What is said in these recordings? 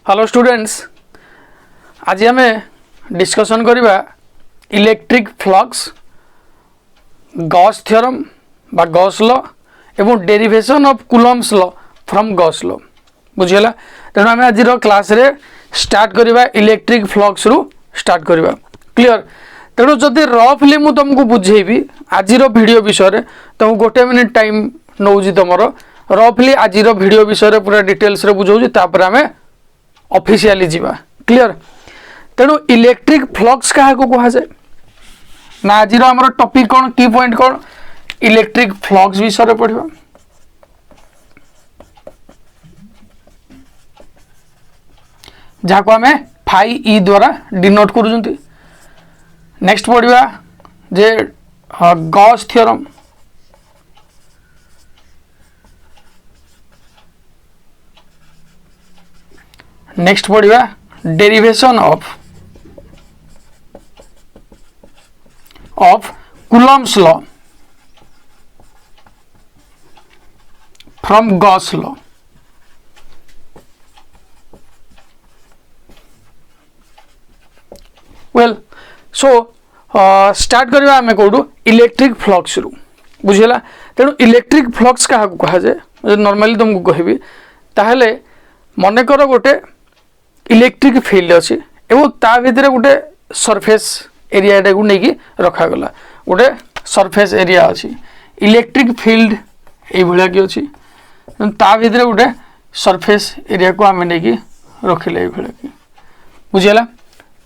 Hello students, आज आम discussion करवा इलेक्ट्रिक फ्लक्स गॉस थ्योरम बा गॉस लॉ एवं derivation of Coulomb's law from Gauss law बुझीगला। तेणु आम आज क्लास रे स्टार्ट करवा इलेक्ट्रिक फ्लक्स रु स्टार्ट करवा। क्लियर। तेणु जदि रफली मु तुमको बुझेबी आज वीडियो विषय तुमको गोटे मिनिट टाइम नौ तुम रफली आज वीडियो विषय पूरा डिटेल्स रे बुझाऊँ तापर आम ऑफिशियली जीवा। क्लियर। तेणु इलेक्ट्रिक फ्लक्स क्या कह जाए ना आज आम टॉपिक कौन की पॉइंट कौन इलेक्ट्रिक फ्लक्स विषय पढ़ा। जहाँ आम फाइ ई द्वारा डिनोट कर। नेक्स्ट पढ़ा जे गॉस थ्योरम। नेक्स्ट पढ़ा derivation of Coulomb's law from Gauss law. Well so start करवा आम कौटू इलेक्ट्रिक फ्लक्स रु बुझेगा। तेणु इलेक्ट्रिक फ्लक्स क्या कह जाए नॉर्मली तुमको कहबी ताहले मनकर गोटे इलेक्ट्रिक फील्ड अच्छी एवं ता भीतर गोटे सरफेस एरिया को लेकिन रखागला। गोटे सरफेस एरिया अच्छी इलेक्ट्रिक फील्ड ये कि अच्छी ता भीतर गोटे सरफेस एरिया को आम नहीं रखिले ये बुझेगा।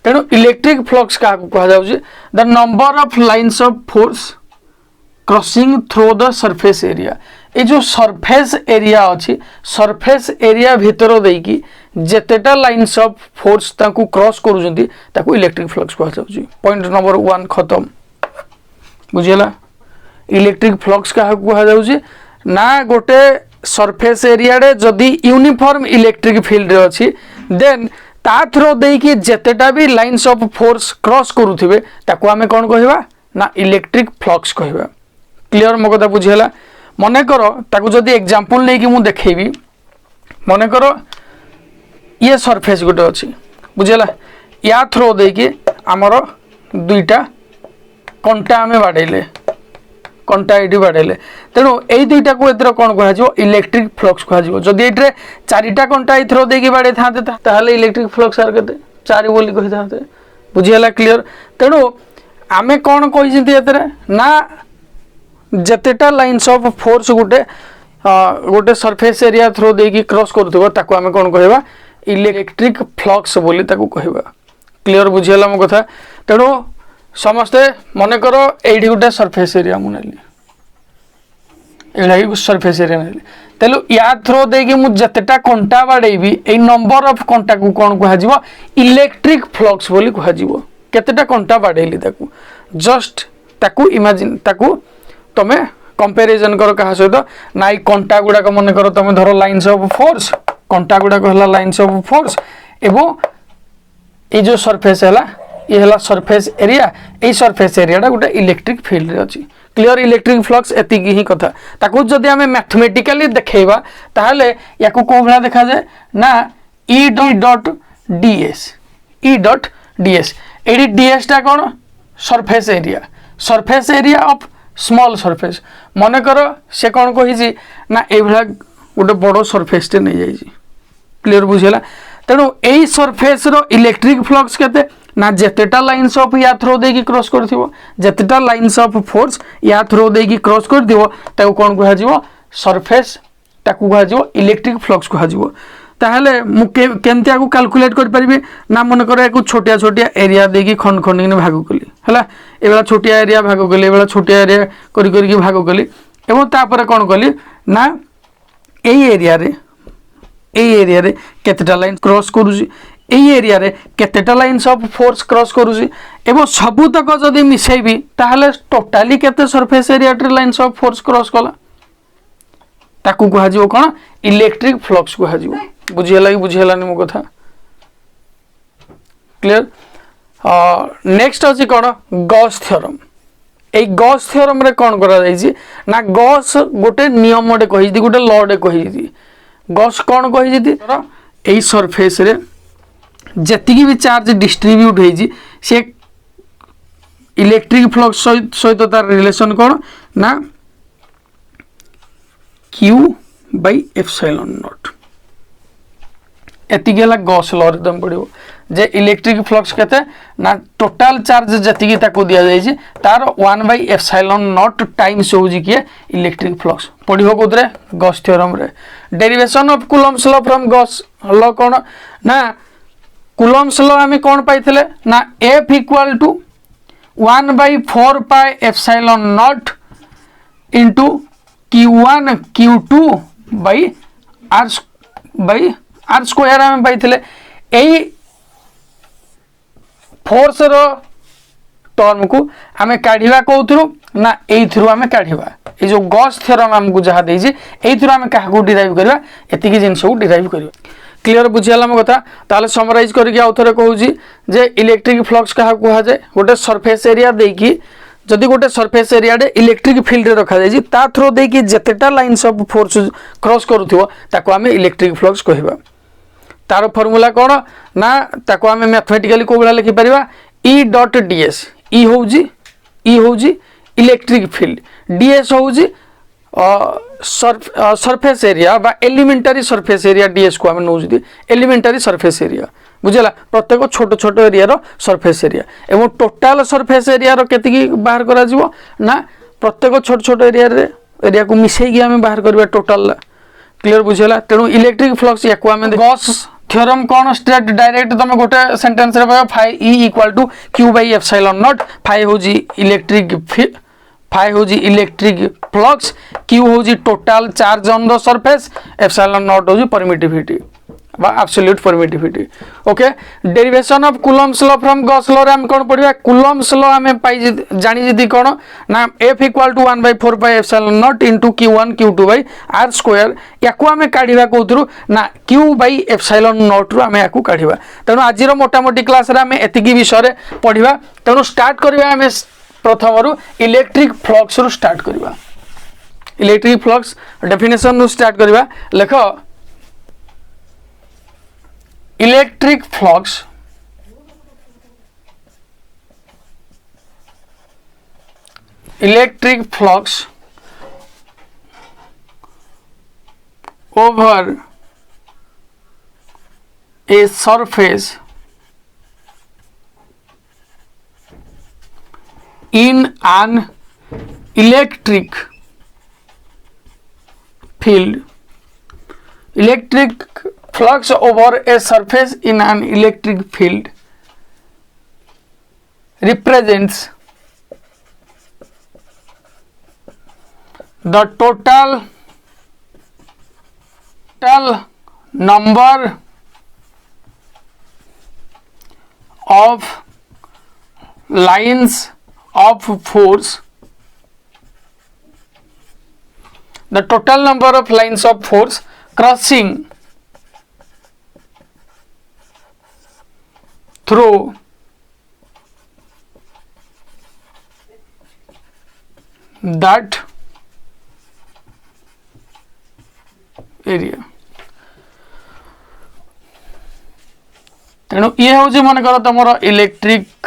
तेणु इलेक्ट्रिक फ्लक्स क्या कह जाए the number of lines of force crossing through the surface area. ये जो सरफेस एरिया अच्छी सरफेस एरिया भितर देकी जेतेटा लाइन्स ऑफ फोर्स ताकू क्रॉस करूछंती ताकू इलेक्ट्रिक फ्लक्स कह जाउची। पॉइंट नंबर 1 खत्म बुझियला। इलेक्ट्रिक फ्लक्स क्या कह जाउची ना गोटे सरफेस एरिया रे जदी यूनिफॉर्म इलेक्ट्रिक फील्ड अच्छी देन ता थ्रो देकी जेतेटा भी लाइन्स ऑफ फोर्स क्रॉस करूथिबे ताकू आमे कोन कहबा ना इलेक्ट्रिक फ्लक्स कहबा। क्लियर मो कथा बुझियला। मने करो ताकू जदी एग्जांपल नै कि मु देखेबी मने करो ये सरफेस गोटे अच्छी बुझेगा या थ्रो देकी आमर दुईटा कंटा आम बाड़े कंटा ये बाड़े तेणु यही दुईटा को एथर कौन कह इलेक्ट्रिक फ्लक्स कह जदि ये चारिटा कंटा ये थ्रो देकी बाड़े था इलेक्ट्रिक फ्लक्स आर के 4 बोली कही था बुझीगला। क्लियर। तेणु आम कौन कही ना जेतेटा लाइन्स ऑफ फोर्स गोटे गोटे सरफेस एरिया थ्रो देकी क्रॉस करूथबो ताकू आम कौन कहबा इलेक्ट्रिक फ्लक्स बोली ताकू कहबा। क्लियर बुझीगला मो कथा। तेणु समस्ते मन कर एठी गोटे सरफेस एरिया मु नेली एही सरफेस एरिया नेली तेलु या थ्रो देकी मु जतेटा कंटा बाडेबी ए नंबर ऑफ कंटा को कोन कह जिवो इलेक्ट्रिक फ्लक्स बोली कह जिवो। केतेटा कंटा बाडेली ताकू जस्ट ताकू इमेजिन ताकू तमे कंपैरिजन कर कहा सहित ना ई कंटा गुडा मन कर तमे धरो लाइन्स ऑफ फोर्स कंटा गुडा कहला लाइन्स ऑफ फोर्स एवं ये जो सरफेस है ये है सरफेस एरिया ये सरफेस एरिया गोटे इलेक्ट्रिक फील्ड अच्छी। क्लियर। इलेक्ट्रिक फ्लक्स एतिकी ही कथा ताकू जदि आम मैथमेटिकली देखा ताहले याकू को भला देखा जाए ना E dot ds E dot ds एडी डीएस टा कौन surface area of small surface मन कर से कौन कही ना ये गोटे बड़ सरफेस टे नहीं जाइए। क्लियर बुझेगा। तेणु यही सरफेस रो इलेक्ट्रिक फ्लक्स केते ना जेतेटा लाइन्स ऑफ या थ्रो देकी क्रॉस करथिबो जेतेटा लाइन्स ऑफ फोर्स या थ्रो देकी क्रॉस करथिबो ताको कोन कह जिवो सरफेस ताको कह जिवो इलेक्ट्रिक फ्लक्स कह जिवो। ताहले मु केमति आको कैलकुलेट कर परबे ना मन कर एको छोटिया छोटिया एरिया देकी खंड खंड ने भाग कली हला एबेला छोटिया एरिया भाग कली एबेला छोटिया एरिया करी करी की भाग कली एवं तापर कोन कली ना एई एरिया रे केतेटा लाइन क्रॉस करूची एई एरिया रे केतेटा लाइन्स ऑफ फोर्स क्रॉस करूची एवं सबुतक जदि मिसेबी ताहले टोटाली केते सरफेस एरिया रे लाइन्स ऑफ फोर्स क्रॉस कला ताकू कह जिवो कोन इलेक्ट्रिक फ्लक्स कह जिवो। बुझियला कि बुझियलानी मो कथा। क्लियर। नेक्स्ट अछि कोन गॉस थ्योरम। ए गॉस थ्योरम रे कोन करा जाई ना गॉस गोटे नियम गोटे कहि गोटे लॉ डे कहि गॉस कौन कही एई सरफेस रे जेतिकी भी चार्ज डिस्ट्रीब्यूट होई से इलेक्ट्रिक फ्लक्स सहित तार रिलेशन कौन ना क्यू बाई एप्सिलॉन नॉट एतिकी है गॉस लॉ रे तुम पढ़ो जे इलेक्ट्रिक फ्लक्स केते ना टोटल चार्ज जतिकी ताको दिया जाय छी तार 1 बाय एप्सिलॉन नॉट टाइम्स होउजी किए इलेक्ट्रिक फ्लक्स पढ़िबो कोदरे गॉस थ्योरम रे derivation of Coulomb's law from Gauss law कोन ना कूलम्स लॉ हमें कोन पाइथिले ना F equal to 1 by 4 pi epsilon naught into Q1 Q2 by R square हमें पाइथिले एई फोर्स रो टर्म को आमे काढिबा कोथरु ना एई थ्रू आमे काढिबा ए जो गॉस थ्योरम हमकु जहा देजी एई थ्रू आमे काहा को डिराइव करबा एतिकी जिंस को डिराइव करबा क्लियर बुझियाला म कथा ताले समराइज करके आउथरे कहूजी जे इलेक्ट्रिक फ्लक्स काहा को जाय गोटे सरफेस एरिया देकी जदि गोटे सरफेस एरिया रे इलेक्ट्रिक फील्ड रे रखा जाय ता थ्रू देकी जतेटा लाइंस ऑफ फोर्स क्रॉस करूथिबो ताको आमे इलेक्ट्रिक फ्लक्स कहबा तार फॉर्मूला कौन ना ताको आमे मैथमेटिकली को बला लिखि परिबा E डॉट ds E होउजी इलेक्ट्रिक फील्ड ds होउजी सरफेस एरिया बा एलिमेंटरी सरफेस एरिया ds को आमे नउजी एलिमेंटरी सरफेस एरिया बुझला प्रत्येक छोट छोट एरिया रो सरफेस एरिया एवं टोटल सरफेस एरिया रो केतिकी बाहर करा जिवो ना प्रत्येक छोट छोट एरिया को मिसेई कि आमे बाहर करबा टोटल क्लियर बुझला तेनु इलेक्ट्रिक फ्लक्स याको आमे गॉस थ्योरम कौन स्ट्रेट डायरेक्ट तुम गोटे सेंटेंस रे पायो phi E equal to Q by epsilon naught phi होजी इलेक्ट्रिक फ्लक्स Q होजी total charge on the surface epsilon naught होजी परमिटिविटी बा absolute permittivity okay derivation of Coulomb's law from Gauss law रे हम कोन पढिबा Coulomb's law हमें पाई जानि जदी कोन ना F equal to 1 by 4 pi epsilon naught into Q1 Q2 by R square याको हमें काढिबा कोथरु ना Q बाय एप्सिलॉन नॉट रु हमें याको काढिबा तनो आज रो मोटा मोटी क्लास रे हमें एतिकी विषय रे पढिबा तनो स्टार्ट करबा हमें प्रथम रु इलेक्ट्रिक फ्लक्स रु स्टार्ट करबा इलेक्ट्रिक फ्लक्स डेफिनेशन रु स्टार्ट करबा लेखो electric flux over a surface in an electric field. Electric flux over a surface in an electric field represents the total number of lines of force, the total number of lines of force crossing through that area. तेणु ये हूँ मन कर तुम electric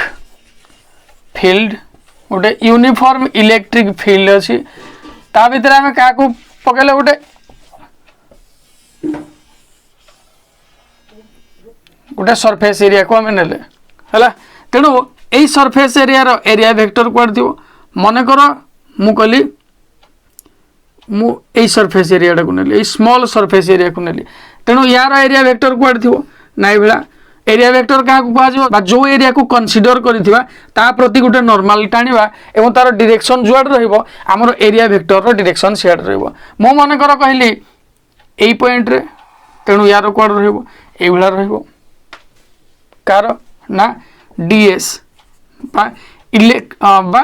field गोटे uniform electric field अच्छी ता भीतर आम क्या पकड़े गोटे गोटे सरफेस एरिया को आम नेले है तेणु यही सरफेस एरिया वेक्टर कुआड़ थी मन कर मुझे यही सरफेस एरिया को नेली स्मॉल सरफेस एरिया को नेली तेणु यार एरिया वेक्टर कुआड़ थी ना ये एरिया वेक्टर क्या कह जो एरिया को कंसीडर करथिबा ता प्रति गोटे नॉर्मल टाणीबा एवं तार डायरेक्शन जुआड रहइबो हमर एरिया वेक्टर रो डायरेक्शन सियाड रहइबो मो मन कर कहली एई पॉइंट रे तेणु यार कोड रहइबो एई भला रहइबो कार ना डीएस बा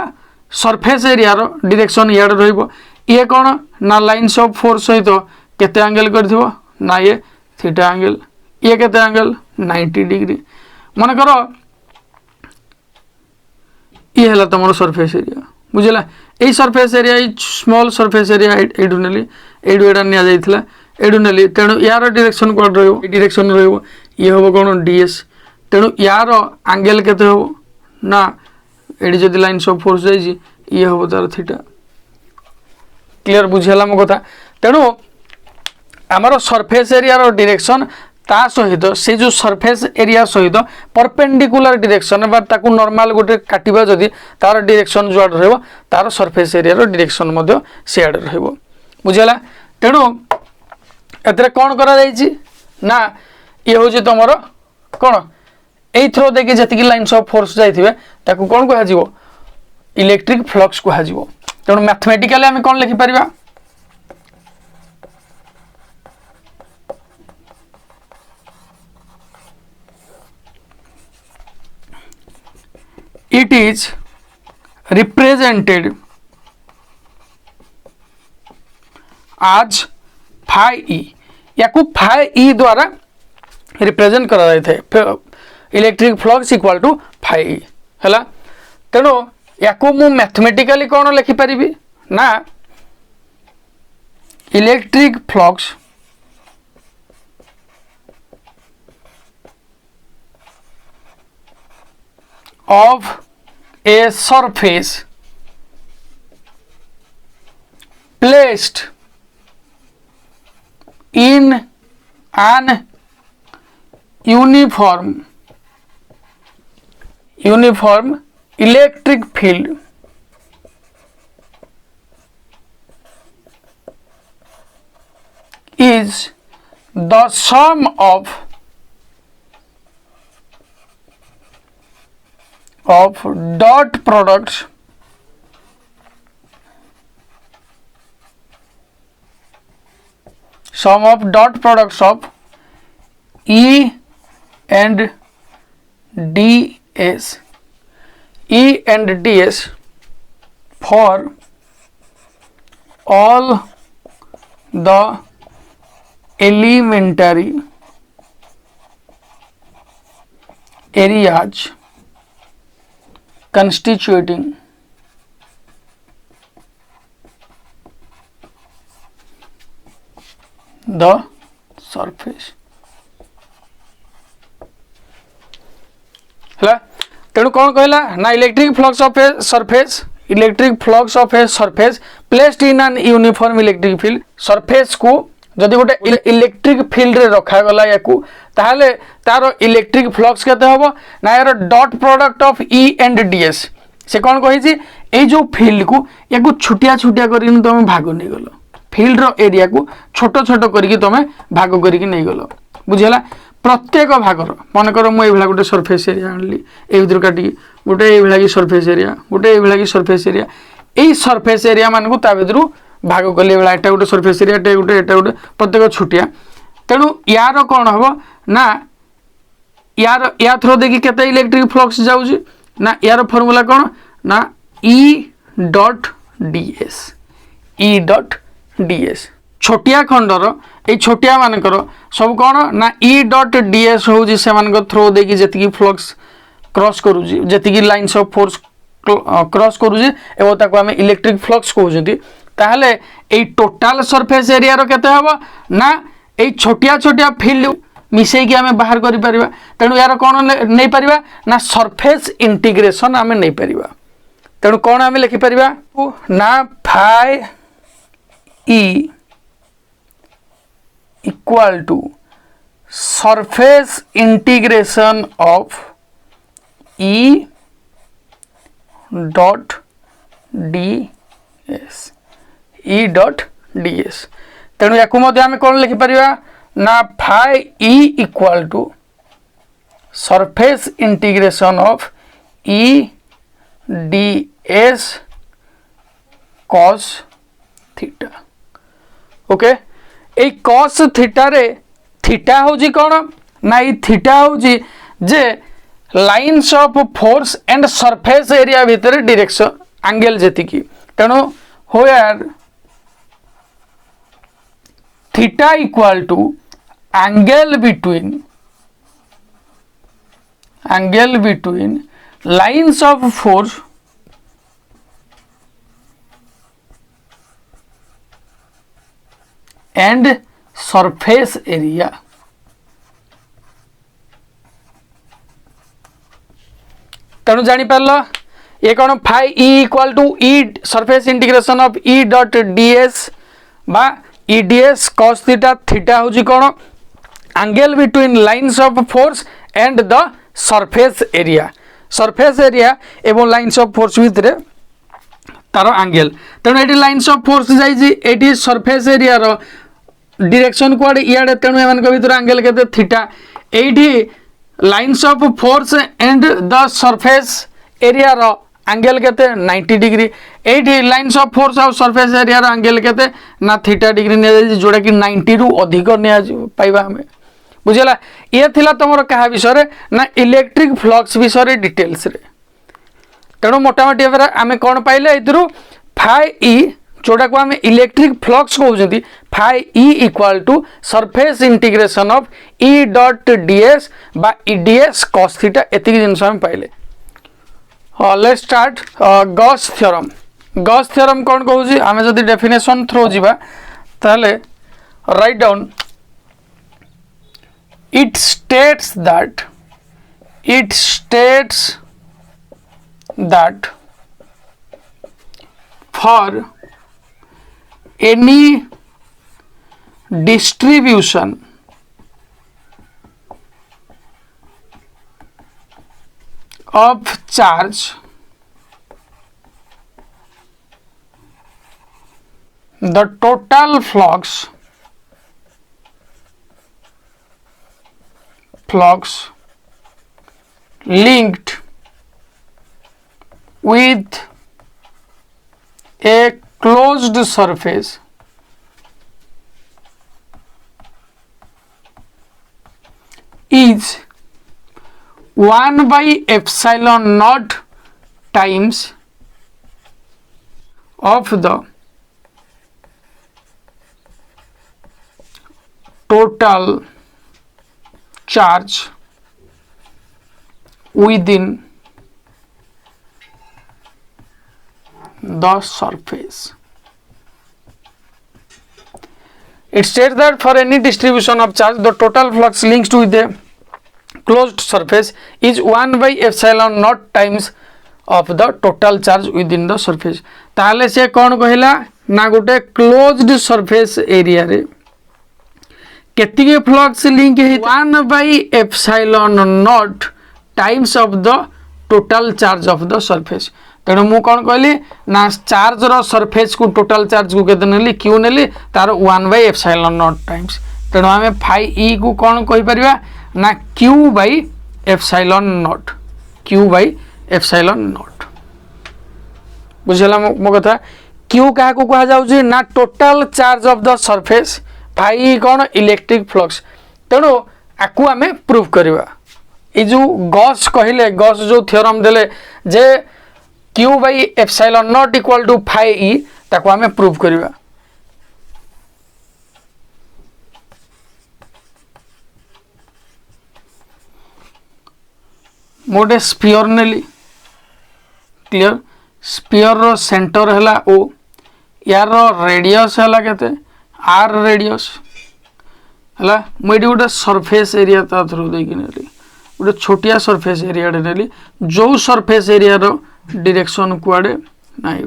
सरफेस एरिया रो डायरेक्शन याड रहइबो ये कोन ना लाइंस ऑफ फोर्स सहित केते एंगल करथिबो ना ये थीटा एंगल ये केते एंगल 90 डिग्री मन कर ये है तुम सरफेस एरिया बुझला यही surface area small surface area एडू नेली एडू एडा निया जाइथिला एडू नेली तेणु यार डायरेक्शन कोड रहइबो डायरेक्शन रहइबो ये होबो कोन डीएस तेणु यार एंगल केते हो ना एडी जदि लाइन्स ऑफ फोर्स जाइए ये हम तार थीटा क्लियर बुझेला मो कथा तेणु आमर सरफेस एरिया डायरेक्शन ता सहित से जो सरफेस एरिया सहित परपेंडिकुलर डायरेक्शन बा ताकू नॉर्मल गोटे काटिबा जदि तार डायरेक्शन जो आड़ रहबो तार सरफेस एरिया डायरेक्शन मध्य से आड़ रहबो बुझेला तेणु एतरे कोन करा जायछि ना ये होछि तमरो कोन एई थ्रो देखि जति लाइन्स ऑफ फोर्स जाइथिबे ताकू कोन कहै जिवो इलेक्ट्रिक फ्लक्स कहै जिवो तेणु मैथमेटिकली आम कोन लिखि परिबा it is represented as phi e या को phi e द्वारा रिप्रेजेंट करा जाय थे electric flux equal to phi e हला तेणु या को मु मैथमेटिकली कोन लिखि परिबी ना electric flux of a surface placed in an uniform electric field is the sum of dot products of E and ds for all the elementary areas constituting the surface है तेणु कौन कहला ना electric flux of a surface placed in an uniform electric field surface को जदि गोटे electric field रे रखा गला याकू ताहले तार इलेक्ट्रिक फ्लक्स केते हबो ना यार dot product of E and DS से कौन कहि ए जो फील्ड को याकू छुटिया छुटिया करिन तुम भाग नहीं गलो फील्ड रो एरिया को छोट छोट करिक तुम भाग करिक नहीं गलो बुझेला प्रत्येक भागर मन कर मु एभला गोटे सरफेस एरिया आनली ए भीतर काटी गोटे एभला की सरफेस एरिया गोटे एभला की surface area A surface area मान को ता भीतर भाग कले बेला एटा गोटे सरफेस एरिया एटा गोटे प्रत्येक छुटिया तेणु यार कौन हम ना यार या थ्रो देखि केते इलेक्ट्रिक फ्लक्स जाउची ना यार फॉर्मूला कौन ना E.ds छोटिया खंडर ए छोटिया मानकर सब कौन ना E.ds होउची से मानक थ्रो देखि जति फ्लक्स क्रॉस करूची जति लाइन्स ऑफ फोर्स क्रॉस करूची एवं ताको आमे इलेक्ट्रिक फ्लक्स कहउछंती ताहले ए टोटल सरफेस एरिया रो केते हबो ना ए छोटिया छोटिया फील्ड मिसई कि आमे बाहर करि परिबा तेणु यार कोन नै परिबा ना सरफेस इंटीग्रेशन आमे नै परिबा तेणु कोन आमे लिखि परिबा ना phi E equal to surface integration of E dot DS E.ds तेणु या आम कौन लिखिपर ना phi E equal to surface integration of E.ds cos theta okay ए cos थीटा रे थीटा होजी कौन ना ये थीटा होजी जे lines of force and surface area भितर डायरेक्शन एंगल जेति की तेणु हो यार theta equal to angle between lines of force and surface area तेणु जापर ये कौन phi E equal to E surface integration of E dot ds बा E ds cos theta theta हूँ कौन angle between lines of force and the surface area एवं lines of force भितर तार एंगल तेणु ये लाइन्स ऑफ फोर्स जाइए surface area रो डायरेक्शन कुआडे इयाडे तेणु एमान भीतर एंगल केते थीटा एठी lines of force and the surface area रो एंगल केते 90 डिग्री एठी लाइन्स ऑफ फोर्स और सरफेस एरिया रो एंगल केते ना थीटा डिग्री ने जोड़ा कि 90 रु अधिक निया पाइबा हमें बुझेला ये थिला तुमर कहा विषय ना इलेक्ट्रिक फ्लक्स विषय डिटेल्स रे तेणु मोटामोटी भाव आम कौन पाइले ए फाइ ई जोटा को आम इलेक्ट्रिक फ्लक्स कहते phi E equal to surface integration of E dot ds बा ईडीएस कॉस थीटा एतिक जिनस आम पाइले लेट्स स्टार्ट गॉस थ्योरम कौन कहूँ आम जदि डेफिनेशन थ्रो जीवा ताले write down it states that for any distribution of charge the total flux linked with a closed surface is 1 by epsilon naught times of the total charge within the surface. It states that for any distribution of charge, the total flux linked with a closed surface is 1 by epsilon naught times of the total charge within the surface. ताले से कौन कहला ना गोटे closed surface area रे केतिके flux link है 1 by epsilon naught times of the total charge of the surface तेणु मु कौन कहली ना चार्ज रो सरफेस को टोटल चार्ज को केते नेली क्यू नेली तार 1 by epsilon naught टाइम्स तेणु आमे फाइ ई को कौन कहि परिबा ना क्यू by epsilon naught बुझला मो कथा क्यू का को कहा जाउची ना total charge of the surface phi कौन इलेक्ट्रिक फ्लक्स तेणु आकु आम प्रूव करवा ये जो गॉस कहले गॉस जो थ्योरम देले जे Q by epsilon naught equal to phi E ताको आम प्रूव करवा मोटे स्पीयर नेली क्लियर स्पीयर रो सेंटर हैला ओ यार रेडियस हैला केते आर रेडियस है मुझे गोटे सरफेस एरिया ता थ्रू देखिए गोटे छोटिया सरफेस एरिया नेली जो सरफेस एरिया रो डायरेक्शन कुआडे ना ये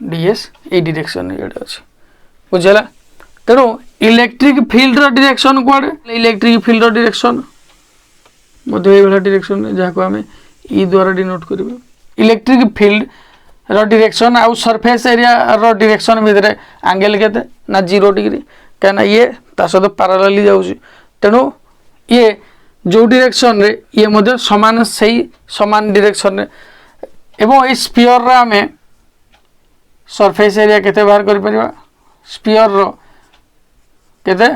डीएस ए डायरेक्शन ये अच्छे बुझेगा तेणु इलेक्ट्रिक फील्ड रो डायरेक्शन कुआडे इलेक्ट्रिक फील्ड रो डायरेक्शन मध्य ये डायरेक्शन जहाँ को आम ई द्वारा डिनोट करेंगे इलेक्ट्रिक फील्ड रो डायरेक्शन आउ सरफेस एरिया रो डायरेक्शन भितर एंगल केते ना 0 डिग्री कहीं ये ता सहित पैरेलली जाउची तेणु ये जो डायरेक्शन रे ये मध्य समान सही समान डायरेक्शन रे एवं ए स्फीयर रे आमे सरफेस एरिया केते बाहर कर परिबा स्फीयर रो केते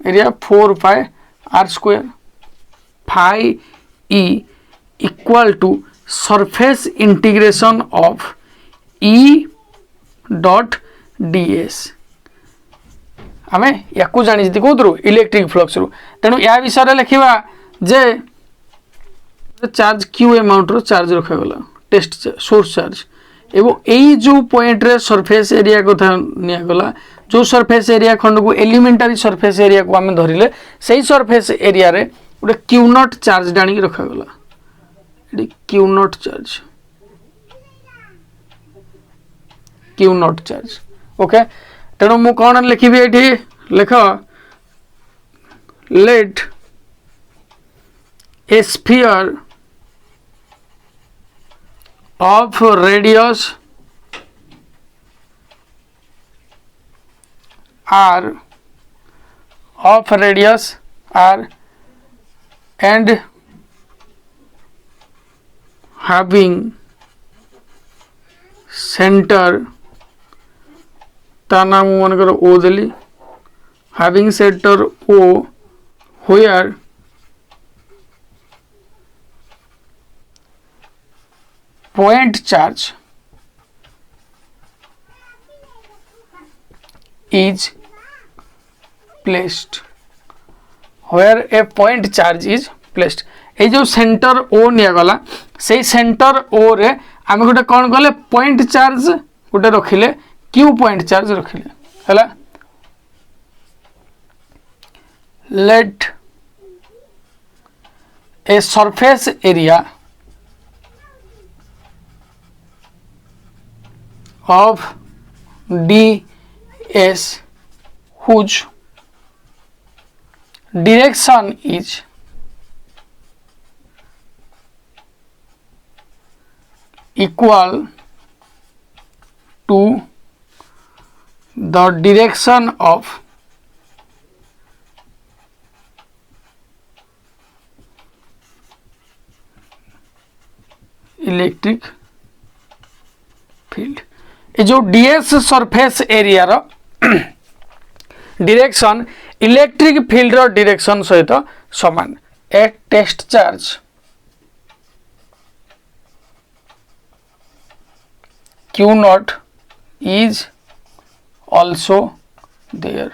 area 4 pi R square phi E equal to surface integration of E dot ds आम या जानी कौन इलेक्ट्रिक फ्लक्स रु तेणु या विषय लिखा जे चार्ज क्यू अमाउंट रो चार्ज रखागला टेस्ट सोर्स चार्ज एवं यही जो पॉइंट रे सरफेस एरिया कथा निगला जो सरफेस एरिया खंड को एलिमेंटारी सरफेस एरिया को आम धरिले सही सरफेस एरिया रे गोटे क्यू नॉट चार्ज आनी रखागला ये Q naught charge Q naught charge okay तेणु मु कौन लिखी ये लिख let a sphere of radius r and having center ता नाम मनकर ओ देली having center o where point charge is placed where a point charge is placed ये जो सेंटर ओ निया गला से सेंटर ओ रे आम गोटे कौन कले पॉइंट चार्ज गोटे रखिले क्यू पॉइंट चार्ज रखिले हैला let a surface area of ds whose direction is equal to the direction of electric field ये जो डीएस सरफेस एरिया रो डायरेक्शन इलेक्ट्रिक फील्ड रो डायरेक्शन सहित समान a test charge Q naught is also there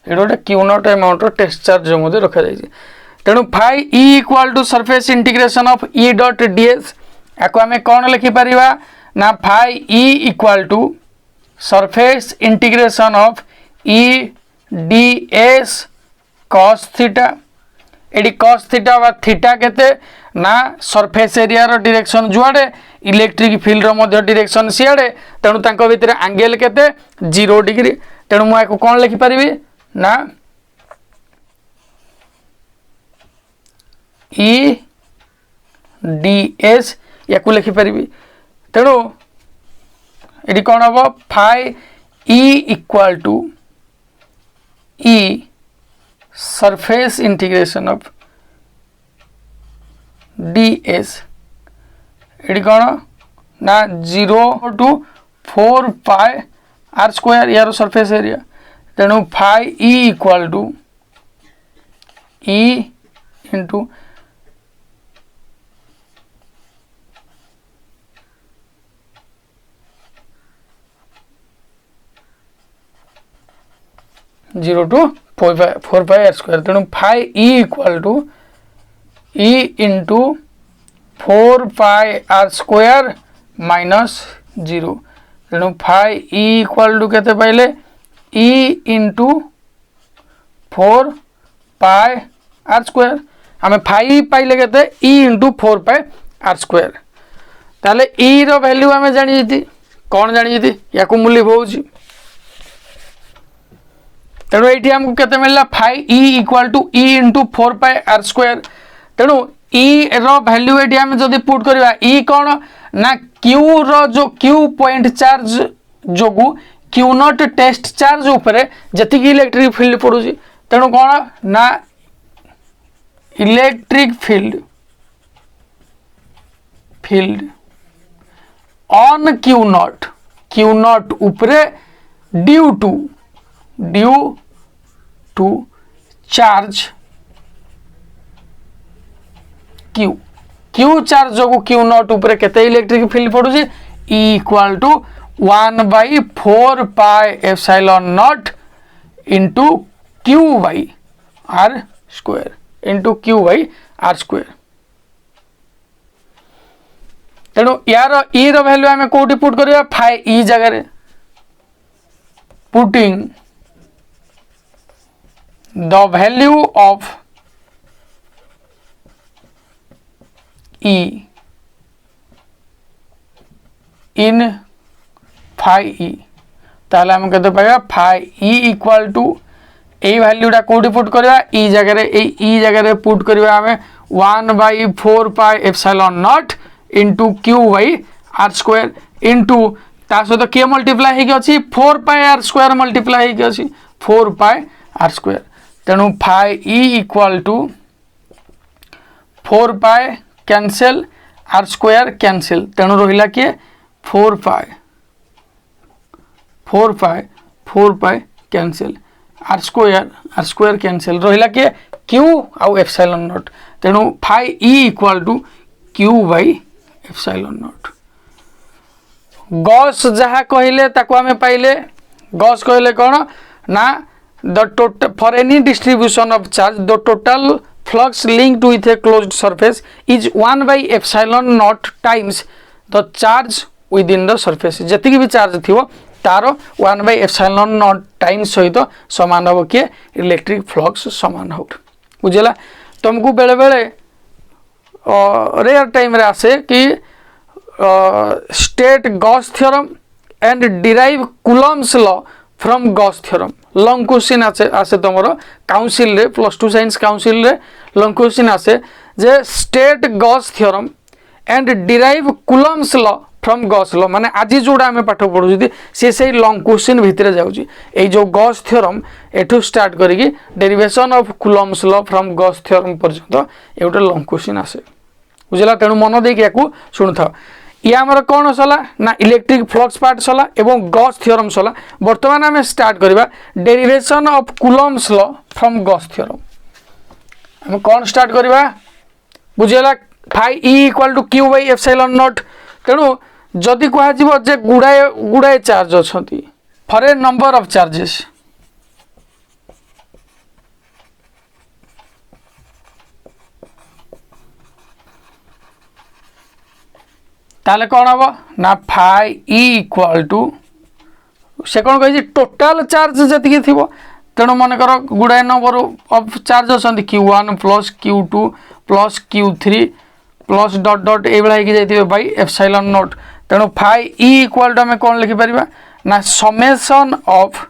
ये गोटे Q naught amount रो test charge जो रखा जाए तेणु phi E equal to surface integration of E dot DS याको आम कौन लिखिपर ना phi E equal to surface integration of E D S cos theta एडी कॉस थीटा वा थीटा केते ना सरफेस एरिया रो डायरेक्शन जुआडे इलेक्ट्रिक फील्ड रो मध्य डायरेक्शन सियाडे तेणु तांको भितर एंगल केते 0 डिग्री तेणु मु याको कोन लिखि परिबी ना ई डी एस याको लिखि परिबी तेणु ये कौन हम phi E equal to E surface integration of D S ये कौन ना 0 टू 4 पाई आर स्क्वायर यार सरफेस एरिया तेणु phi E equal to E into 0 to 4 pi r square तेणु phi E equal to E into 4 pi R square minus 0 तेणु phi E equal to केते पाइले E into 4 pi R square आम phi पाइले केते ई into 4 pi R square ताले ई रो value आम जानी कौन जानी या मूल्य होउची तेणु ये आमको केते मिलला phi E equal to E into 4 pi R square तेणु ई रो वैल्यू ये आम जदि पुट करवा ई कौन ना क्यू रो जो क्यू पॉइंट चार्ज जोगु क्यू नॉट टेस्ट चार्ज उपरे जति की इलेक्ट्रिक फील्ड पड़ुची तेणु कौन ना electric field on Q naught उपरे due to charge Q charge जो क्यू नॉट उपरे केते इलेक्ट्रिक फील्ड पड़ुची E equal to 1/4 pi epsilon naught into Q by are square तेणु यार ई रो वैल्यू आम कोठी पुट करिया फाइ ई जगह putting the value of E in phi E ताहले हम केते पाइबा फाइ ई इक्वल टू ए वैल्यूटा कोडी पुट करबा ई जगह ई जगह पुट करबा हमें 1/4 pi epsilon naught into Q by are square into ता सहित के मल्टीप्लाई हेकी अछि 4 पाई आर स्क्वायर मल्टीप्लाई हेकी अछि 4 पाई आर स्क्वायर तेणु phi E equal to 4 pi cancel R square cancel तेणु रहिला के 4 pi cancel R square cancel रहिला के क्यू आउ एप्सिलॉन नॉट तेणु phi E equal to Q by epsilon naught Gauss जहाँ कहले ताको आमे पाइले गॉस कहले कौन ना the total for any distribution of charge the total flux linked with a closed surface is one by epsilon naught times the charge within the surface जति भी चार्ज थी तार 1/एप्सिलॉन नॉट टाइम्स सहित समान हम किए इलेक्ट्रिक फ्लक्स समान हो बुझेगा तुमको बेले बेले रेयर टाइम रे आसे कि state Gauss theorem and derive Coulomb's law from Gauss theorem long question आसे तुम काउंसिल रे +2 साइंस काउंसिल रे लॉन्ग क्वेश्चन आसे जे state Gauss theorem and derive Coulomb's law from Gauss law माने आज जोड़ा आम पाठ पढ़ुँ सी से लॉन्ग क्वेश्चन भितर जाऊँगी ये जो गॉस थ्योरम एठू स्टार्ट करिकी derivation of Coulomb's law from Gauss theorem पर्यंत ये गोटे लॉन्ग क्वेश्चन आसे बुझला तेणु मन देकी या शुणु था ये आमर कौन सला ना इलेक्ट्रिक फ्लक्स पार्ट सला एवं गॉस थ्योरम सला वर्तमान आम स्टार्ट करबा derivation of Coulomb's law from Gauss theorem आम कौन स्टार्ट करबा बुझेला phi E equal to Q by epsilon naught तेणु जदि कह जे गुड़ाए गुड़ाए चार्ज अच्छा for a number of charges ताले कौन हम ना फाइ ई इक्वल टू से कौन कही टोटाल चार्ज जी थी तेणु मनकर गुड़ाए नंबर ऑफ चार्ज अच्छा Q1 plus Q2 plus Q3 plus dot dot ये बाई एप्सिलॉन नॉट तेणु फाइ ई इक्वल टू आम कौन लिखिपर ना summation of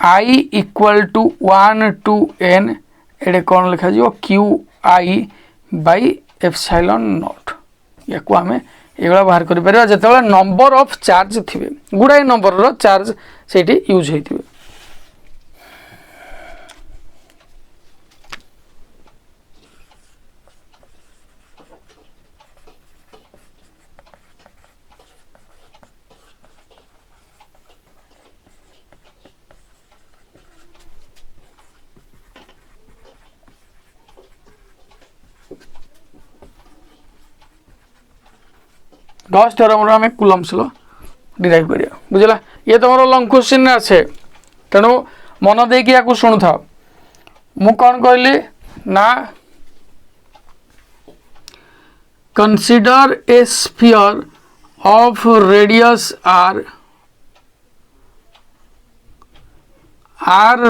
I equal to 1 to n एडे कौन लिखा जी QI बाई एप्सिलॉन नॉट या आम ये बाहर कर जो नंबर ऑफ चार्ज थे गुड़ाए नंबर चार्ज से यूज होते गॉस थ्योरम आम कूलम्स लॉ डिराइव करिया बुझला ये तुम लॉन्ग क्वेश्चन आसे तेणु मन देकी या शुणु था मु कौन कहली ना consider a sphere of radius r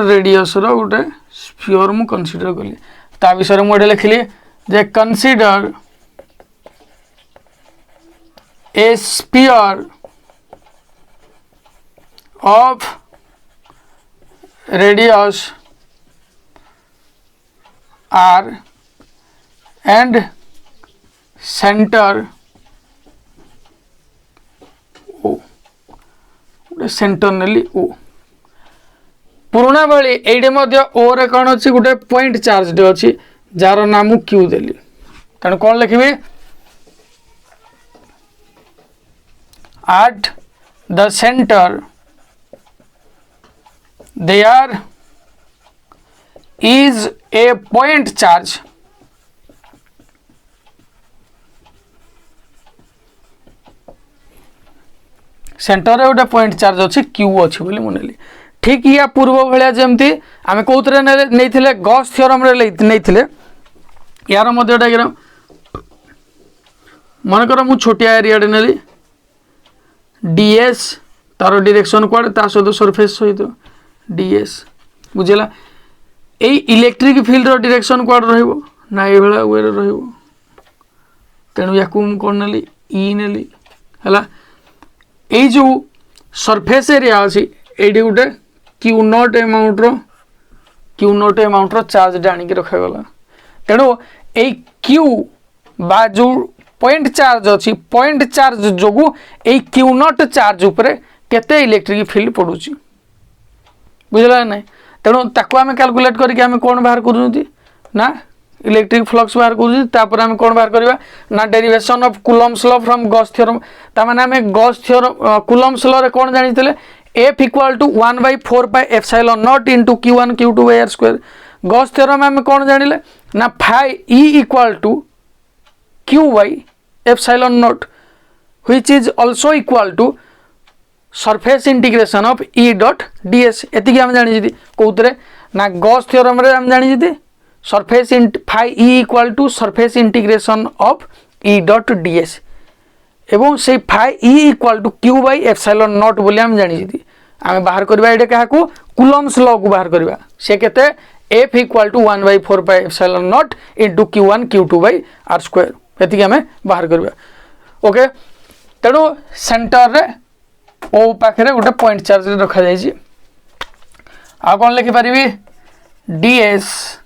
radius रो गोटे स्फीयर मु कंसीडर कली ता विषय मुझे लिखली जे consider a sphere of radius r and center o centre नेली o पुराना बेली एडे मध्य o रे कौन अच्छी गोटे पॉइंट चार्ज अच्छी जार नाम क्यू देली तेणु कौन लिखी at the center there is a point charge centre गोटे पॉइंट चार्ज अच्छी क्यू अच्छी बोली मुनेली ठीक या पूर्व भाया जमती आम कौन नहीं गॉस थ्योरम नहीं यार डायग्राम मनकर मु छोटिया एरिया नेली ds तार डायरेक्शन कुआडे ता सहित सरफेस सहित ds बुझेला ए इलेक्ट्रिक फील्ड रो डायरेक्शन कुआडे रहइबो ना ए भला वे रहइबो तेणु या कौन नेली ई नेली है यही जो सरफेस एरिया अच्छी ये गोटे क्यू नॉट एमाउंट चार्ज आनिक रखागला तेणु ये क्यू बा जो पॉइंट चार्ज अच्छी पॉइंट चार्ज जो ये क्यू नॉट चार्ज उपरे केते इलेक्ट्रिक फील्ड पड़ुची बुझला ना तेणु ताको आम कैलकुलेट करके आम कौन बाहर करूँ ना इलेक्ट्रिक फ्लक्स बाहर करूँ आम कौन बाहर करवा ना derivation of Coulomb's law from Gauss theorem तामाने आम गॉस थ्योरम कूलम्स लॉ रे कौन जानी F equal to 1/4 pi epsilon naught into Q1 Q2 by R square Gauss theorem आम कौन जानिले ना phi E equal to Q by epsilon naught which is also equal to surface integration of E dot ds एतिकी आम जानि जदी कोउतरे ना Gauss theorem रे आम जानि जदी surface phi E equal to surface integration of E dot ds एवं से phi E equal to Q by epsilon naught बोली आम जानि जदी आम बाहर करबा एटा काहा को कूलम्स लॉ को बाहर करबा से केते F equal to 1/4 pi epsilon naught into Q1 Q2 by R square एतिकी आम बाहर करबा ओके तेणु सेंटर रे ओ पाखे गोटे पॉइंट चार्ज रखा जाइए आ कौन लिखिपारि ds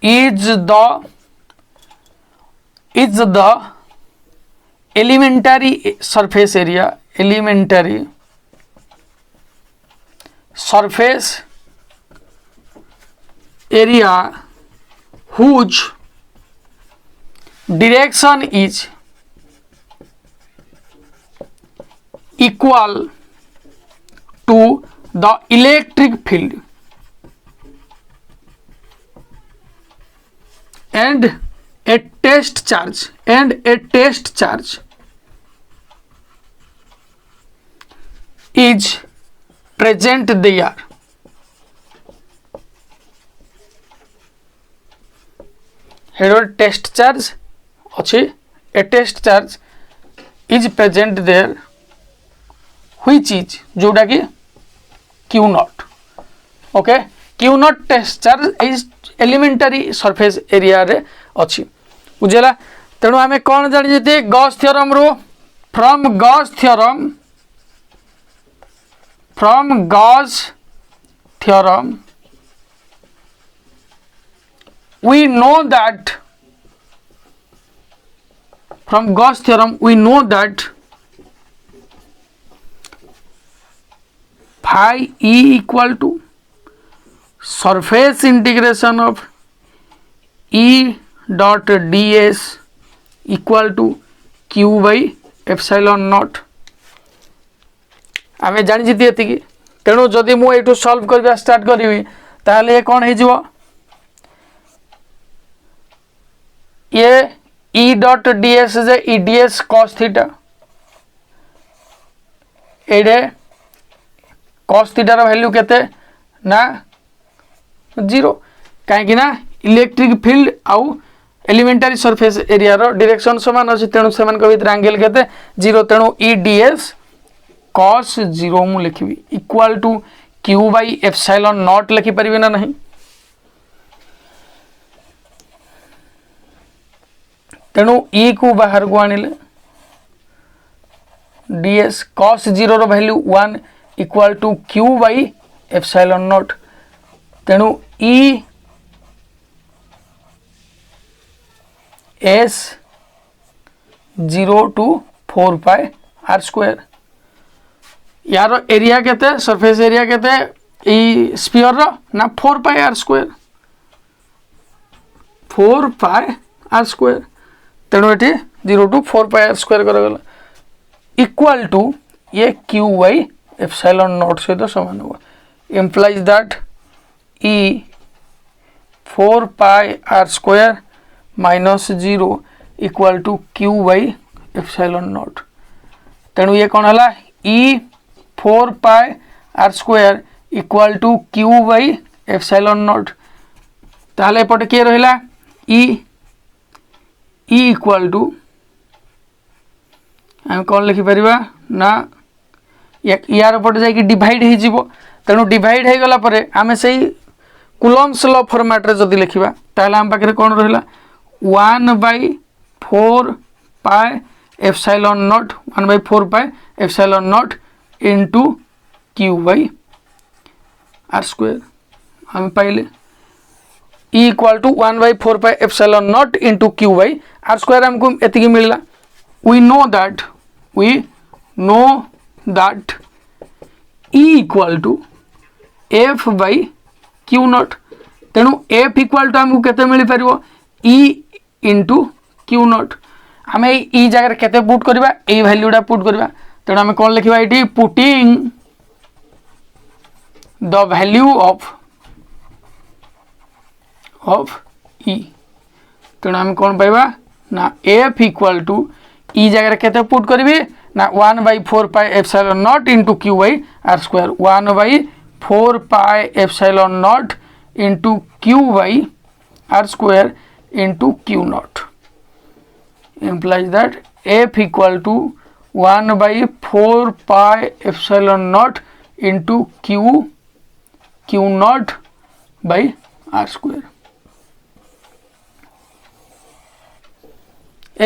is the elementary surface area whose direction is equal to the electric field and a test charge is present there here test charge अच्छी a test charge is present there which is जोटा कि Q naught okay Q naught test charge is elementary surface area रे अच्छी बुझेला तेणु आम कौन जानी गॉस थ्योरम रो from Gauss theorem we know that phi E equal to surface integration of E dot ds equal to Q by epsilon naught आम जानी ये तेणु जदि मुझे सॉल्व करवा स्टार्ट करी ताहले ये कौन हो ये E डॉट ds जे E ds cos थीटा एडे cos थीटा रो वैल्यू केते ना 0 कहीं ना इलेक्ट्रिक फील्ड आउ एलिमेंटरी सरफेस एरिया रो डायरेक्शन समान अछि तेणु समान को भीतर एंगल केते 0 तेणु E ds cos 0 मु लिखिबी equal to Q by epsilon naught लिखि परिबे ना नहीं तेणु E को बाहर को आनिले ds cos 0 रो value 1 equal to Q by epsilon naught तेणु E s 0 to 4 pi r square यार एरिया केते सरफेस एरिया केते ई स्फीयर रो ना 4 pi r square 4 pi r square तेणु ये 0 टू 4 पाई r स्क्वायर कर इक्वल टू ये Q बाय एप्सिलॉन नॉट सहित समान होगा implies that E 4 pi r square minus 0 equal to Q by epsilon naught तेणु ये कौन है E 4 pi r square equal to Q by epsilon naught ताले पटे के रहिला E इक्वल टू हम कौन लिखि परिबा ना यार पटे जाई डिवाइड हो जिवो तेणु डिवाइड हो गला परे आमे सही कूलम्स लॉ फॉर्मेट रे जदी लिखिबा ताले हम पाखरे कौन रहिला 1/4 pi epsilon naught 1/4 pi epsilon naught into Q by are square आम पाइले E equal to 1/4 pi epsilon naught into Q by are square आमको एतिकी मिलला we know that E equal to F by Q naught तेणु F equal to आमको केते मिल पारिबो E इंटू क्यू नॉट आम ई जगह केते पुट करबा ए वैल्यूटा पुट करबा तेणु आम कौन लिखा ये putting the value of E तेणु आम कौन पाइबा ना एफ इक्वाल टू ई जगह केते पुट करी ना 1/4 pi epsilon naught into Q by are square 1/4 pi epsilon naught into Q by are square into Q naught implies that f equal to 1/4 pi epsilon naught into q naught by r square.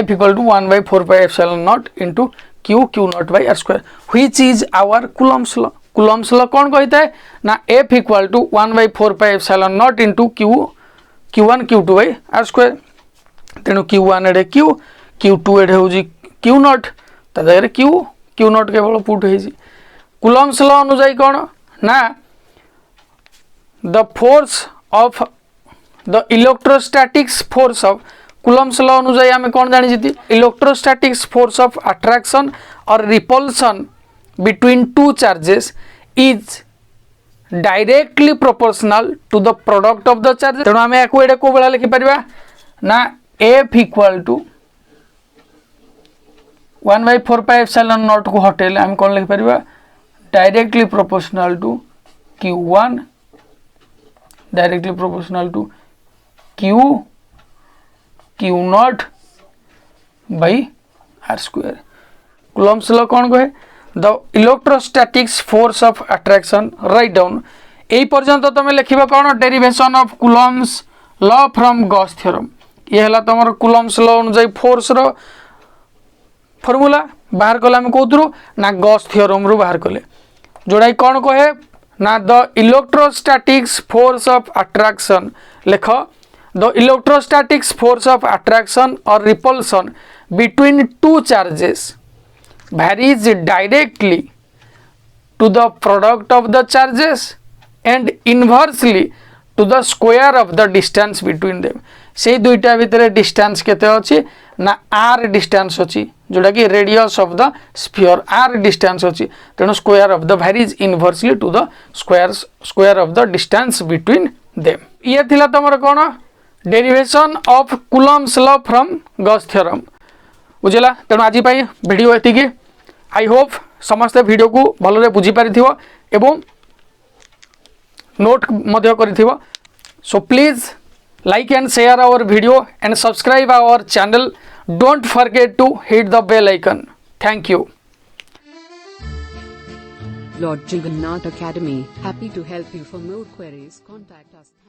F equal to 1/4 pi epsilon naught into q naught by r square, which is our Coulomb's law. Coulomb's law कौन कहता है ना f equal to 1/4 pi epsilon naught into q1 q2 by r square. तेणु q1 एडे q q2 एडे होजी q not ता जगह q not केवल put है Coulomb's law अनुसार कौन ना the force of the electrostatics force of Coulomb's law अनुसार आम कौन जानी इलेक्ट्रोस्टैटिक्स फोर्स ऑफ अट्रैक्शन और repulsion between two charges is directly proportional to the product of the charge तेणु आम या को भाया लिखिपर ना F equal to 1/4 pi epsilon naught को हटेले आम कौन लिखिपर directly proportional to q1 directly proportional to q naught by are square. Coulomb's law कौन कहे the electrostatics force of attraction write down यही पर्यंत तुम लिखा कौन derivation of Coulomb's law from Gauss theorem ये है तुम Coulomb's law अनुसार फोर्स रो फॉर्मूला बाहर कले आम कौन ना गॉस थ्योरम रु बाहर कले जोड़ा कौन कहे ना the electrostatics force of attraction लिख the electrostatics force of attraction और repulsion between two charges varies directly to the product of the charges and inversely to the square of the distance between them. से दुईटा भितर distance केते अछि ना r distance अछि जोटा कि radius of the sphere r distance अछि तेणु square of the varies inversely to the square of the distance between them. ये थिला तमर कोन derivation of Coulomb's law from Gauss theorem बुझला तेणु आज वीडियो एतिकी आई होप समस्त वीडियो को भलरे बुझी पारिथिबो एवं नोट मध्य करिथिबो. So please like and share our video and subscribe our channel. Don't forget to hit the bell icon. Thank you. Lord Jagannath Academy, happy to help you. For more queries, contact us.